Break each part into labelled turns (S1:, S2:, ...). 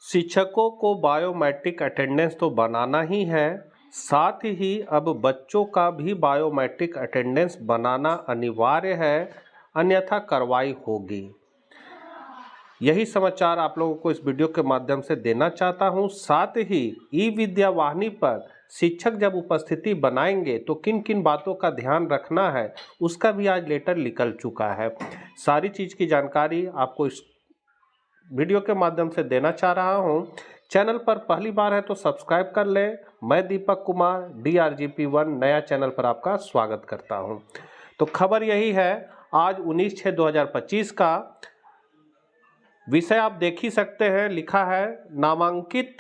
S1: शिक्षकों को biometric attendance तो बनाना ही है, साथ ही अब बच्चों का भी बायोमेट्रिक अटेंडेंस बनाना अनिवार्य है, अन्यथा कार्रवाई होगी। यही समाचार आप लोगों को इस वीडियो के माध्यम से देना चाहता हूं। साथ ही ई विद्या वाहिनी पर शिक्षक जब उपस्थिति बनाएंगे तो किन किन बातों का ध्यान रखना है, उसका भी आज लेटर निकल चुका है। सारी चीज़ की जानकारी आपको इस वीडियो के माध्यम से देना चाह रहा हूं। चैनल पर पहली बार है तो सब्सक्राइब कर लें। मैं दीपक कुमार DRGP1 नया चैनल पर आपका स्वागत करता हूं। तो खबर यही है, आज 19/6/2025 का विषय आप देख ही सकते हैं, लिखा है नामांकित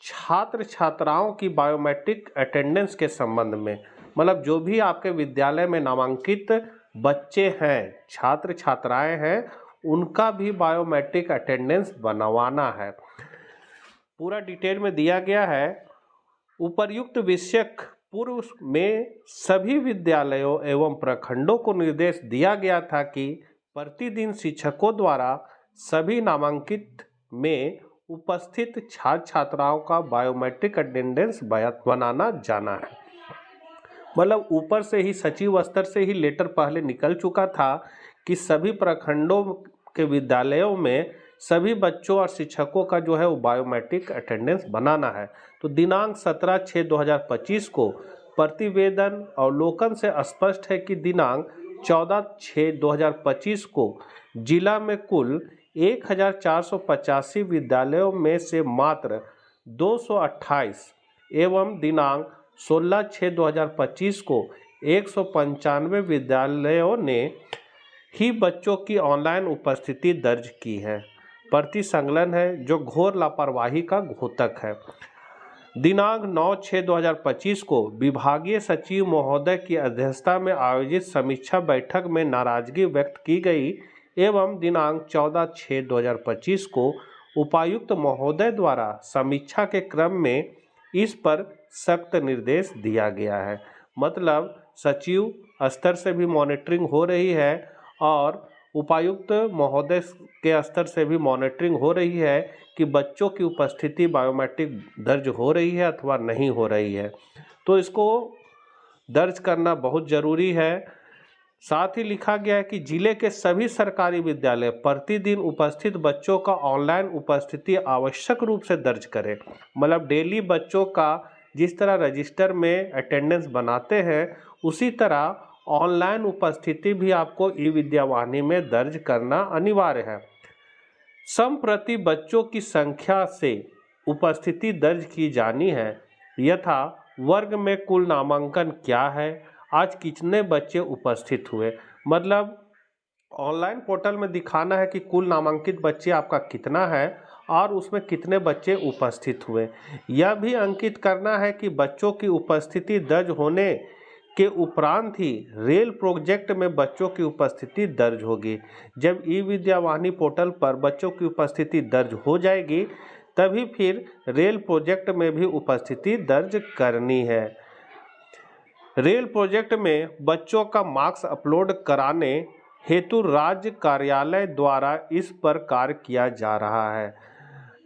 S1: छात्र छात्राओं की बायोमेट्रिक अटेंडेंस के संबंध में। मतलब जो भी आपके विद्यालय में नामांकित बच्चे हैं, छात्र छात्राएं हैं, उनका भी बायोमेट्रिक अटेंडेंस बनवाना है। पूरा डिटेल में दिया गया है। उपर्युक्त विषयक पूर्व में सभी विद्यालयों एवं प्रखंडों को निर्देश दिया गया था कि प्रतिदिन शिक्षकों द्वारा सभी नामांकित में उपस्थित छात्र छात्राओं का बायोमेट्रिक अटेंडेंस बनाना जाना है। मतलब ऊपर से ही सचिव स्तर से ही लेटर पहले निकल चुका था कि सभी प्रखंडों के विद्यालयों में सभी बच्चों और शिक्षकों का जो है वो बायोमेट्रिक अटेंडेंस बनाना है। तो दिनांक 17/6/2025 को प्रतिवेदन अवलोकन से स्पष्ट है कि दिनांक 14/6/2025 को जिला में कुल 1485 विद्यालयों में से मात्र 228 एवं दिनांक 16/6/2025 को 195 विद्यालयों ने ही बच्चों की ऑनलाइन उपस्थिति दर्ज की है। प्रति संकलन है जो घोर लापरवाही का घोतक है। दिनांक 9/6/2025 को विभागीय सचिव महोदय की अध्यक्षता में आयोजित समीक्षा बैठक में नाराजगी व्यक्त की गई एवं दिनांक 14/6/2025 को उपायुक्त महोदय द्वारा समीक्षा के क्रम में इस पर सख्त निर्देश दिया गया है। मतलब सचिव स्तर से भी मॉनिटरिंग हो रही है और उपायुक्त महोदय के स्तर से भी मॉनिटरिंग हो रही है कि बच्चों की उपस्थिति बायोमेट्रिक दर्ज हो रही है अथवा नहीं हो रही है। तो इसको दर्ज करना बहुत ज़रूरी है। साथ ही लिखा गया है कि जिले के सभी सरकारी विद्यालय प्रतिदिन उपस्थित बच्चों का ऑनलाइन उपस्थिति आवश्यक रूप से दर्ज करें। मतलब डेली बच्चों का जिस तरह रजिस्टर में अटेंडेंस बनाते हैं, उसी तरह ऑनलाइन उपस्थिति भी आपको ई विद्या वाहिनी में दर्ज करना अनिवार्य है। संप्रति बच्चों की संख्या से उपस्थिति दर्ज की जानी है, यथा वर्ग में कुल नामांकन क्या है, आज कितने बच्चे उपस्थित हुए। मतलब ऑनलाइन पोर्टल में दिखाना है कि कुल नामांकित बच्चे आपका कितना है और उसमें कितने बच्चे उपस्थित हुए। यह भी अंकित करना है कि बच्चों की उपस्थिति दर्ज होने के उपरांत ही रेल प्रोजेक्ट में बच्चों की उपस्थिति दर्ज होगी। जब ई विद्या वाहिनी पोर्टल पर बच्चों की उपस्थिति दर्ज हो जाएगी तभी फिर रेल प्रोजेक्ट में भी उपस्थिति दर्ज करनी है। रेल प्रोजेक्ट में बच्चों का मार्क्स अपलोड कराने हेतु राज्य कार्यालय द्वारा इस पर कार्य किया जा रहा है।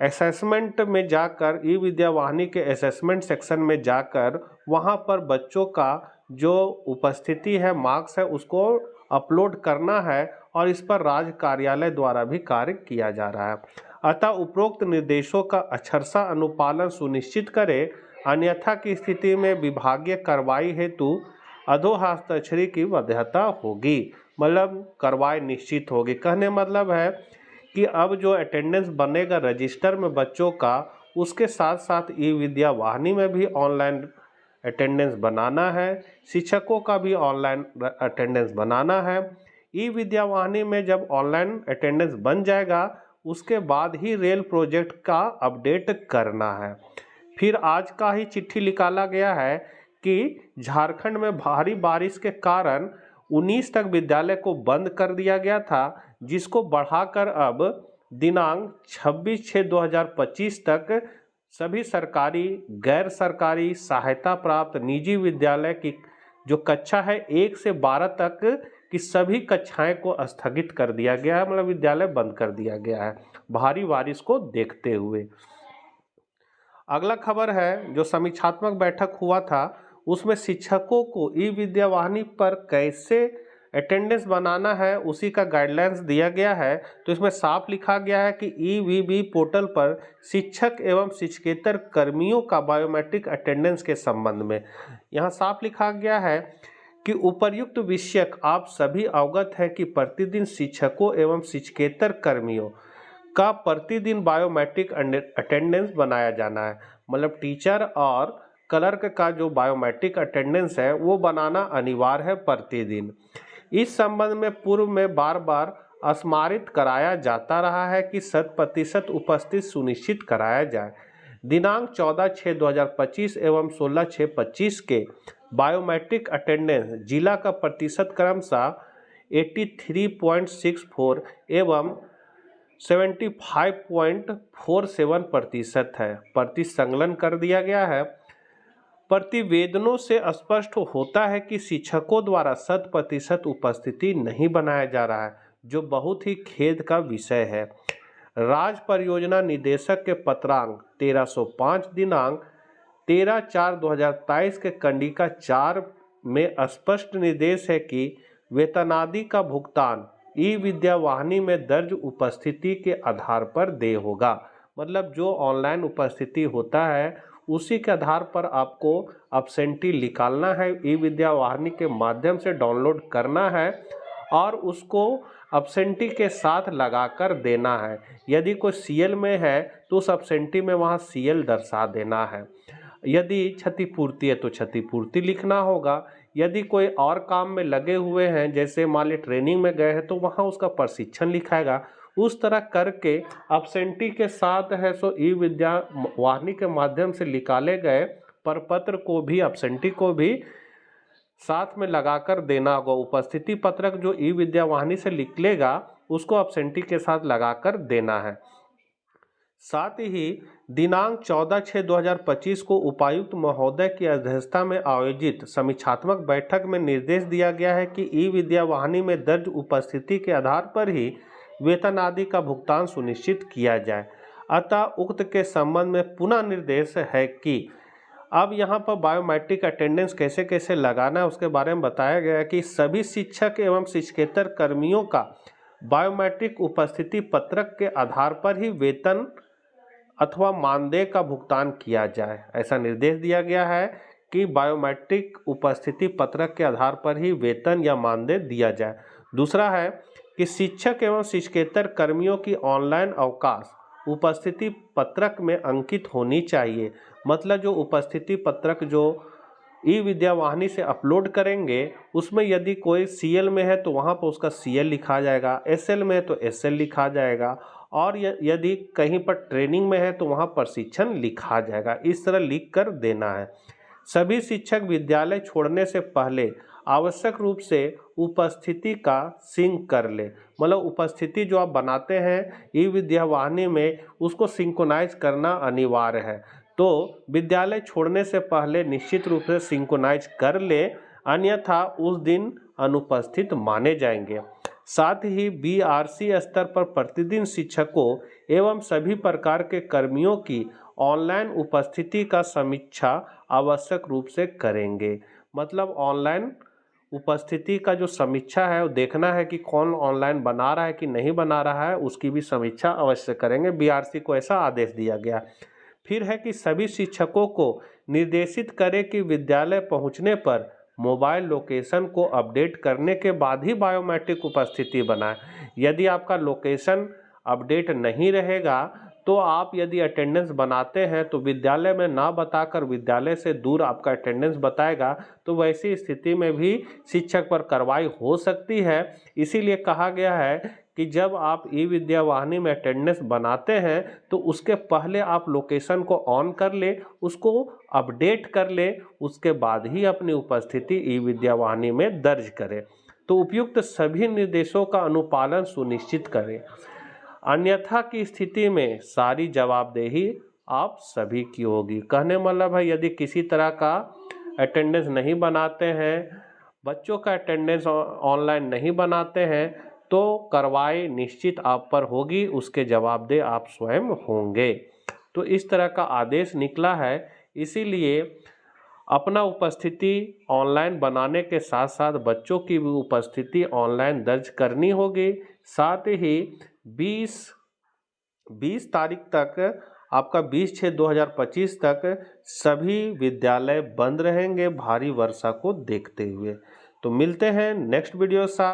S1: असेसमेंट में जाकर ई विद्या वाहिनी के असेसमेंट सेक्शन में जाकर वहां पर बच्चों का जो उपस्थिति है, मार्क्स है, उसको अपलोड करना है और इस पर राज्य कार्यालय द्वारा भी कार्य किया जा रहा है। अतः उपरोक्त निर्देशों का अक्षरशः अनुपालन सुनिश्चित करें, अन्यथा की स्थिति में विभागीय कार्रवाई हेतु अधोहस्ताक्षरी की बाध्यता होगी। मतलब कार्रवाई निश्चित होगी। कहने मतलब है कि अब जो अटेंडेंस बनेगा रजिस्टर में बच्चों का, उसके साथ साथ ई विद्या वाहिनी में भी ऑनलाइन अटेंडेंस बनाना है, शिक्षकों का भी ऑनलाइन अटेंडेंस बनाना है। ई विद्या वाहिनी में जब ऑनलाइन अटेंडेंस बन जाएगा उसके बाद ही रेल प्रोजेक्ट का अपडेट करना है। फिर आज का ही चिट्ठी निकाला गया है कि झारखंड में भारी बारिश के कारण 19 तक विद्यालय को बंद कर दिया गया था, जिसको बढ़ाकर अब दिनांक 26/6/2025 तक सभी सरकारी, गैर सरकारी, सहायता प्राप्त निजी विद्यालय की जो कक्षा है 1 से 12 तक कि सभी कक्षाएं को स्थगित कर दिया गया है, मतलब विद्यालय बंद कर दिया गया है भारी बारिश को देखते हुए। अगला खबर है जो समीक्षात्मक बैठक हुआ था उसमें शिक्षकों को ई विद्या वाहिनी पर कैसे अटेंडेंस बनाना है उसी का गाइडलाइंस दिया गया है। तो इसमें साफ लिखा गया है कि ईवीबी पोर्टल पर शिक्षक एवं शिक्षकेतर कर्मियों का बायोमेट्रिक अटेंडेंस के संबंध में यहाँ साफ लिखा गया है कि उपर्युक्त विषयक आप सभी अवगत हैं कि प्रतिदिन शिक्षकों एवं शिक्षकेतर कर्मियों का प्रतिदिन बायोमेट्रिक अटेंडेंस बनाया जाना है। मतलब टीचर और क्लर्क का जो बायोमेट्रिक अटेंडेंस है वो बनाना अनिवार्य है प्रतिदिन। इस संबंध में पूर्व में बार बार स्मारित कराया जाता रहा है कि 100% उपस्थित सुनिश्चित कराया जाए। दिनांक 14/6/2025 एवं 16/6/25 के बायोमेट्रिक अटेंडेंस जिला का प्रतिशत क्रमशः 83.64 एवं 75.47% है। प्रतिसंकलन कर दिया गया है। प्रतिवेदनों से स्पष्ट होता है कि शिक्षकों द्वारा 100% उपस्थिति नहीं बनाया जा रहा है, जो बहुत ही खेद का विषय है। राज्य परियोजना निदेशक के पत्रांक 1305 दिनांक 13/4/2023 के कंडिका 4 में स्पष्ट निर्देश है कि वेतनादि का भुगतान ई विद्या वाहिनी में दर्ज उपस्थिति के आधार पर देय होगा। मतलब जो ऑनलाइन उपस्थिति होता है उसी के आधार पर आपको एब्सेंटी निकालना है, ई विद्या वाहिनी के माध्यम से डाउनलोड करना है और उसको एब्सेंटी के साथ लगाकर देना है। यदि कोई सीएल में है तो उस एब्सेंटी में वहाँ सीएल दर्शा देना है। यदि क्षतिपूर्ति है तो क्षतिपूर्ति लिखना होगा। यदि कोई और काम में लगे हुए हैं, जैसे मान ली ट्रेनिंग में गए हैं, तो वहाँ उसका प्रशिक्षण लिखाएगा। उस तरह करके एब्सेंटी के साथ है सो ई विद्या वाहिनी के माध्यम से निकाले गए प्रपत्र को भी, एब्सेंटी को भी साथ में लगाकर देना होगा। उपस्थिति पत्रक जो ई विद्या वाहिनी से निकलेगा उसको एब्सेंटी के साथ लगाकर देना है। साथ ही दिनांक 14/6/2025 को उपायुक्त महोदय की अध्यक्षता में आयोजित समीक्षात्मक बैठक में निर्देश दिया गया है कि ई विद्या वाहिनी में दर्ज उपस्थिति के आधार पर ही वेतन आदि का भुगतान सुनिश्चित किया जाए। अतः उक्त के संबंध में पुनः निर्देश है कि अब यहाँ पर बायोमेट्रिक अटेंडेंस कैसे कैसे लगाना है उसके बारे में बताया गया है कि सभी शिक्षक एवं शिक्षकेतर कर्मियों का बायोमेट्रिक उपस्थिति पत्रक के आधार पर ही वेतन अथवा मानदेय का भुगतान किया जाए। ऐसा निर्देश दिया गया है कि बायोमेट्रिक उपस्थिति पत्रक के आधार पर ही वेतन या मानदेय दिया जाए। दूसरा है कि शिक्षक एवं शिक्षकेतर कर्मियों की ऑनलाइन अवकाश उपस्थिति पत्रक में अंकित होनी चाहिए। मतलब जो उपस्थिति पत्रक जो ई विद्या वाहिनी से अपलोड करेंगे उसमें यदि कोई सीएल में है तो वहाँ पर उसका सीएल लिखा जाएगा, एसएल में है तो एसएल लिखा जाएगा और यदि कहीं पर ट्रेनिंग में है तो वहाँ प्रशिक्षण लिखा जाएगा। इस तरह लिख कर देना है। सभी शिक्षक विद्यालय छोड़ने से पहले आवश्यक रूप से उपस्थिति का सिंक कर ले। मतलब उपस्थिति जो आप बनाते हैं ई विद्या वाहिनी में उसको सिंक्रोनाइज करना अनिवार्य है। तो विद्यालय छोड़ने से पहले निश्चित रूप से सिंक्रोनाइज कर ले, अन्यथा उस दिन अनुपस्थित माने जाएंगे। साथ ही बीआरसी स्तर पर प्रतिदिन शिक्षकों एवं सभी प्रकार के कर्मियों की ऑनलाइन उपस्थिति का समीक्षा आवश्यक रूप से करेंगे। मतलब ऑनलाइन उपस्थिति का जो समीक्षा है वो देखना है कि कौन ऑनलाइन बना रहा है कि नहीं बना रहा है, उसकी भी समीक्षा अवश्य करेंगे। बीआरसी को ऐसा आदेश दिया गया। फिर है कि सभी शिक्षकों को निर्देशित करें कि विद्यालय पहुंचने पर मोबाइल लोकेशन को अपडेट करने के बाद ही बायोमेट्रिक उपस्थिति बनाएं। यदि आपका लोकेशन अपडेट नहीं रहेगा तो आप यदि अटेंडेंस बनाते हैं तो विद्यालय में ना बताकर विद्यालय से दूर आपका अटेंडेंस बताएगा, तो वैसी स्थिति में भी शिक्षक पर कार्रवाई हो सकती है। इसीलिए कहा गया है कि जब आप ई विद्या वाहिनी में अटेंडेंस बनाते हैं तो उसके पहले आप लोकेशन को ऑन कर ले, उसको अपडेट कर ले, उसके बाद ही अपनी उपस्थिति ई विद्या वाहिनी में दर्ज करें। तो उपयुक्त सभी निर्देशों का अनुपालन सुनिश्चित करें, अन्यथा की स्थिति में सारी जवाबदेही आप सभी की होगी। कहने मतलब है यदि किसी तरह का अटेंडेंस नहीं बनाते हैं, बच्चों का अटेंडेंस ऑनलाइन नहीं बनाते हैं तो कार्रवाई निश्चित आप पर होगी, उसके जवाबदेह आप स्वयं होंगे। तो इस तरह का आदेश निकला है, इसीलिए अपना उपस्थिति ऑनलाइन बनाने के साथ साथ बच्चों की भी उपस्थिति ऑनलाइन दर्ज करनी होगी। साथ ही 20 तारीख तक आपका 20/6/2025 तक सभी विद्यालय बंद रहेंगे भारी वर्षा को देखते हुए। तो मिलते हैं नेक्स्ट वीडियो साथ।